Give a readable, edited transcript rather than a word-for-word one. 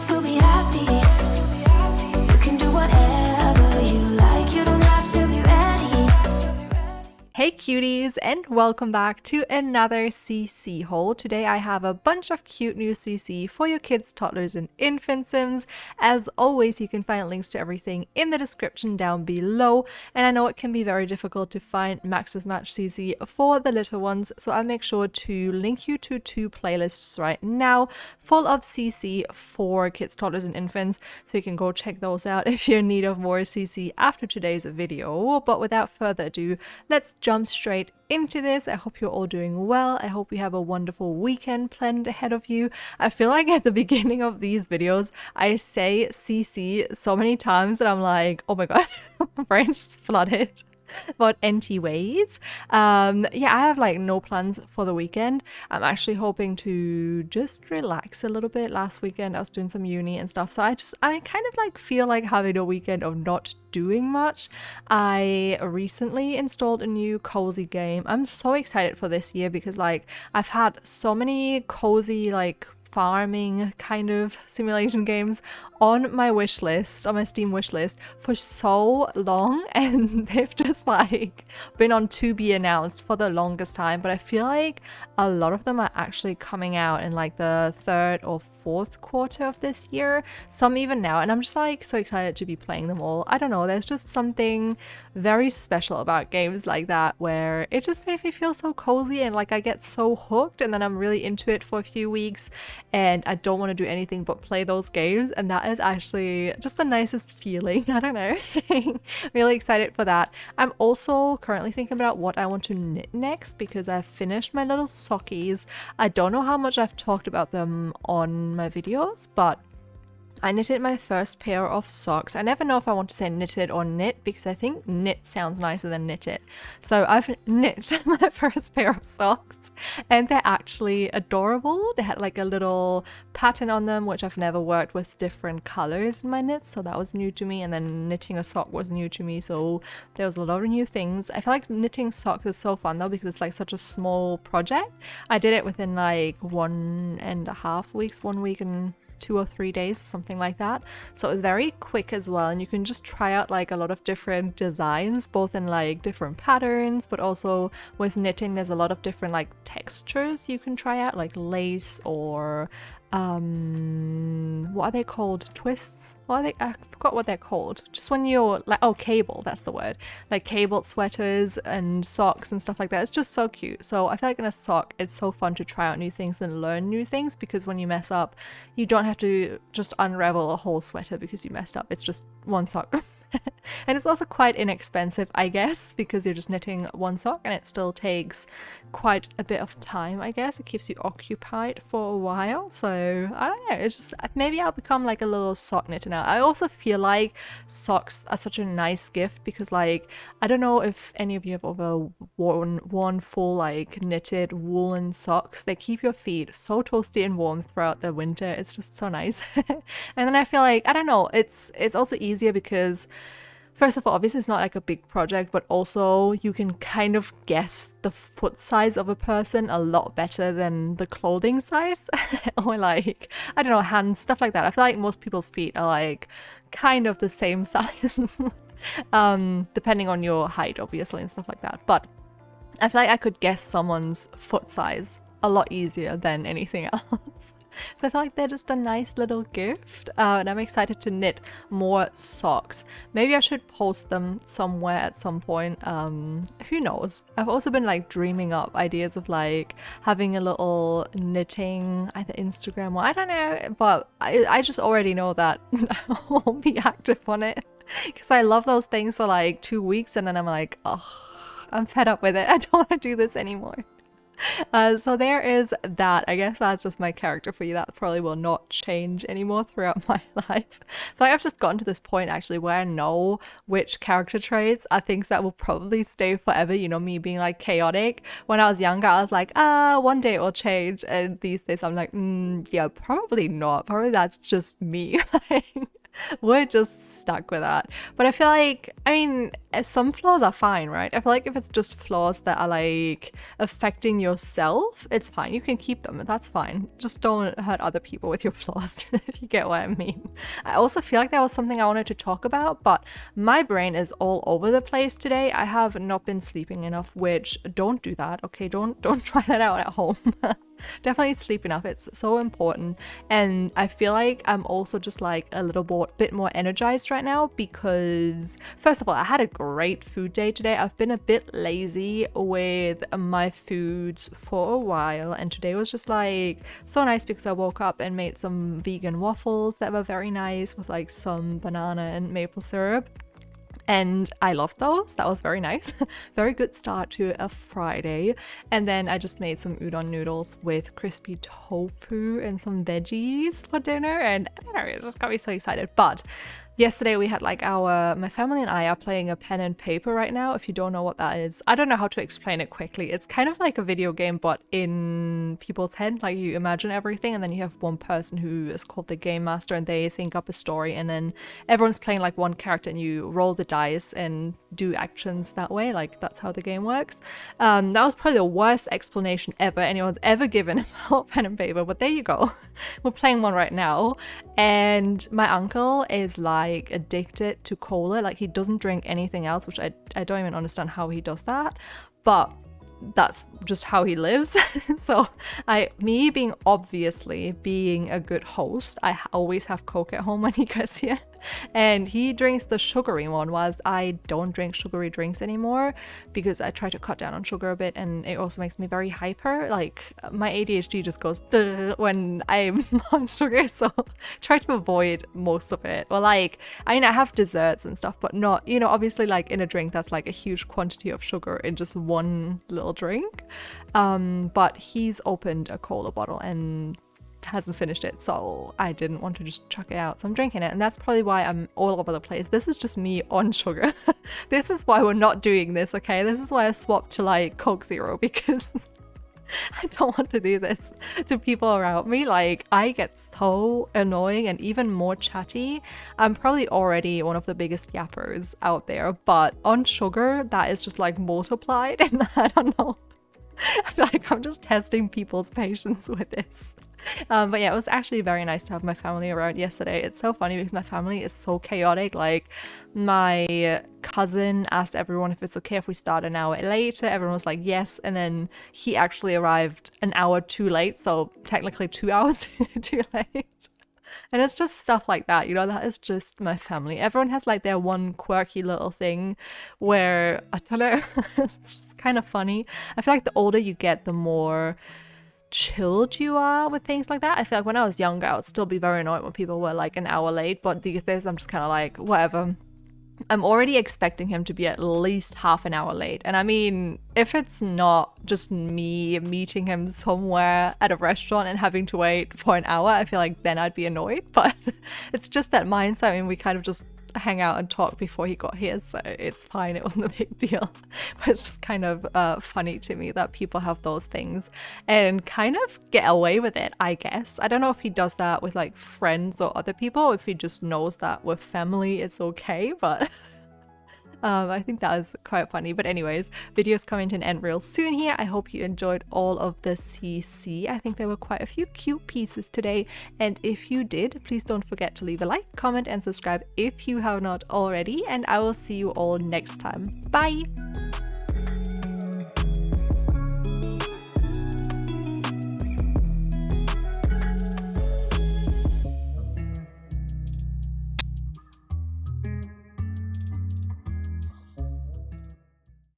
still be happy. You can do whatever you like. You don't have to be ready. Hey cuties, and welcome back to another CC haul. Today I have a bunch of cute new CC for your kids, toddlers, and infant sims. As always, you can find links to everything in the description down below, and I know it can be very difficult to find Max's Match CC for the little ones, so I'll make sure to link you to 2 playlists right now full of CC for kids, toddlers, and infants, so you can go check those out if you're in need of more CC after today's video. But without further ado, let's jump straight into this. I hope you're all doing well. I hope you have a wonderful weekend planned ahead of you. I feel like at the beginning of these videos, I say CC so many times that I'm like, oh my god, my brain's flooded about NT ways. Yeah, I have like no plans for the weekend. I'm actually hoping to just relax a little bit. Last weekend I was doing some uni and stuff, so I kind of like feel like having a weekend of not doing much. I recently installed a new cozy game. I'm so excited for this year because like I've had so many cozy like farming kind of simulation games on my wish list, on my Steam wish list for so long, and they've just like been on to be announced for the longest time. But I feel like a lot of them are actually coming out in like the 3rd or 4th quarter of this year, some even now, and I'm just like so excited to be playing them all. I don't know, there's just something very special about games like that where it just makes me feel so cozy and like I get so hooked, and then I'm really into it for a few weeks and I don't want to do anything but play those games, and that is actually just the nicest feeling. I don't know. Really excited for that. I'm also currently thinking about what I want to knit next because I've finished my little sockies. I don't know how much I've talked about them on my videos, but I knitted my first pair of socks. I never know if I want to say knitted or knit because I think knit sounds nicer than knitted. So I've knit my first pair of socks and they're actually adorable. They had like a little pattern on them, which I've never worked with different colors in my knits, so that was new to me. And then knitting a sock was new to me, so there was a lot of new things. I feel like knitting socks is so fun though because it's like such a small project. I did it within like 1.5 weeks, 1 week and 2 or 3 days, something like that. So it was very quick as well, and you can just try out like a lot of different designs, both in like different patterns, but also with knitting there's a lot of different like textures you can try out, like lace or what are they called, twists, what are they, I forgot what they're called, just when you're like, oh, cable, that's the word, like cabled sweaters and socks and stuff like that. It's just so cute. So I feel like in a sock it's so fun to try out new things and learn new things, because when you mess up you don't have to just unravel a whole sweater because you messed up. It's just one sock. And it's also quite inexpensive, I guess, because you're just knitting one sock and it still takes quite a bit of time, I guess. It keeps you occupied for a while. So I don't know, it's just maybe I'll become like a little sock knitter now. I also feel like socks are such a nice gift because like I don't know if any of you have ever worn full like knitted woolen socks. They keep your feet so toasty and warm throughout the winter. It's just so nice. And then I feel like, I don't know, it's also easier because first of all, obviously it's not like a big project, but also you can kind of guess the foot size of a person a lot better than the clothing size. Or like, I don't know, hands, stuff like that. I feel like most people's feet are like kind of the same size. Depending on your height, obviously, and stuff like that. But I feel like I could guess someone's foot size a lot easier than anything else. So I feel like they're just a nice little gift, and I'm excited to knit more socks. Maybe I should post them somewhere at some point. Who knows? I've also been like dreaming up ideas of like having a little knitting either Instagram or I don't know, but I just already know that I won't be active on it because I love those things for like 2 weeks and then I'm like, oh, I'm fed up with it. I don't want to do this anymore. So there is that. I guess that's just my character for you. That probably will not change anymore throughout my life. So I've just gotten to this point actually where I know which character traits are things that will probably stay forever. You know, me being like chaotic. When I was younger, I was like, one day it will change. And these days I'm like, yeah, probably not. Probably that's just me. We're just stuck with that. But I feel like, I mean, some flaws are fine, right? I feel like if it's just flaws that are like affecting yourself, it's fine. You can keep them. That's fine. Just don't hurt other people with your flaws, if you get what I mean. I also feel like that was something I wanted to talk about, but my brain is all over the place today. I have not been sleeping enough, which don't do that. Okay, don't try that out at home. Definitely sleep enough. It's so important. And I feel like I'm also just like a little bit more energized right now because, first of all, I had a great food day today. I've been a bit lazy with my foods for a while, and today was just like so nice because I woke up and made some vegan waffles that were very nice with like some banana and maple syrup. And I loved those. That was very nice. Very good start to a Friday. And then I just made some udon noodles with crispy tofu and some veggies for dinner. And I don't know, it just got me so excited. But yesterday we had like my family and I are playing a pen and paper right now. If you don't know what that is, I don't know how to explain it quickly. It's kind of like a video game, but in people's head. Like you imagine everything and then you have one person who is called the game master and they think up a story, and then everyone's playing like one character and you roll the dice and do actions that way. Like that's how the game works. That was probably the worst explanation ever anyone's ever given about pen and paper, but there you go. We're playing one right now, and my uncle is like addicted to cola. Like he doesn't drink anything else, which I don't even understand how he does that, but that's just how he lives. So me being obviously being a good host, I always have Coke at home when he gets here, and he drinks the sugary one, whilst I don't drink sugary drinks anymore because I try to cut down on sugar a bit, and it also makes me very hyper. Like my ADHD just goes when I'm on sugar, so try to avoid most of it. Or like, I mean, I have desserts and stuff, but not, you know, obviously like in a drink that's like a huge quantity of sugar in just one little drink. But he's opened a cola bottle and hasn't finished it, so I didn't want to just chuck it out, so I'm drinking it, and that's probably why I'm all over the place. This is just me on sugar. This is why we're not doing this, okay? This is why I swapped to like Coke Zero, because I don't want to do this to people around me. Like, I get so annoying and even more chatty. I'm probably already one of the biggest yappers out there, but on sugar, that is just like multiplied, and I don't know. I feel like I'm just testing people's patience with this. But yeah, it was actually very nice to have my family around yesterday. It's so funny because my family is so chaotic. Like, my cousin asked everyone if it's okay if we start an hour later. Everyone was like yes, and then he actually arrived an hour too late, so technically 2 hours too late. And it's just stuff like that, you know, that is just my family. Everyone has like their one quirky little thing where, I don't know, it's just kind of funny. I feel like the older you get, the more chilled you are with things like that. I feel like when I was younger, I would still be very annoyed when people were like an hour late, but these days I'm just kind of like, whatever. I'm already expecting him to be at least half an hour late. And I mean, if it's not just me meeting him somewhere at a restaurant and having to wait for an hour, I feel like then I'd be annoyed. But it's just that mindset. I mean, we kind of just hang out and talk before he got here, so it's fine. It wasn't a big deal. But it's just kind of funny to me that people have those things and kind of get away with it, I guess. I don't know if he does that with like friends or other people, if he just knows that with family it's okay, but I think that was quite funny. But anyways, video's coming to an end real soon here. I hope you enjoyed all of the CC. I think there were quite a few cute pieces today. And if you did, please don't forget to leave a like, comment, and subscribe if you have not already. And I will see you all next time. Bye!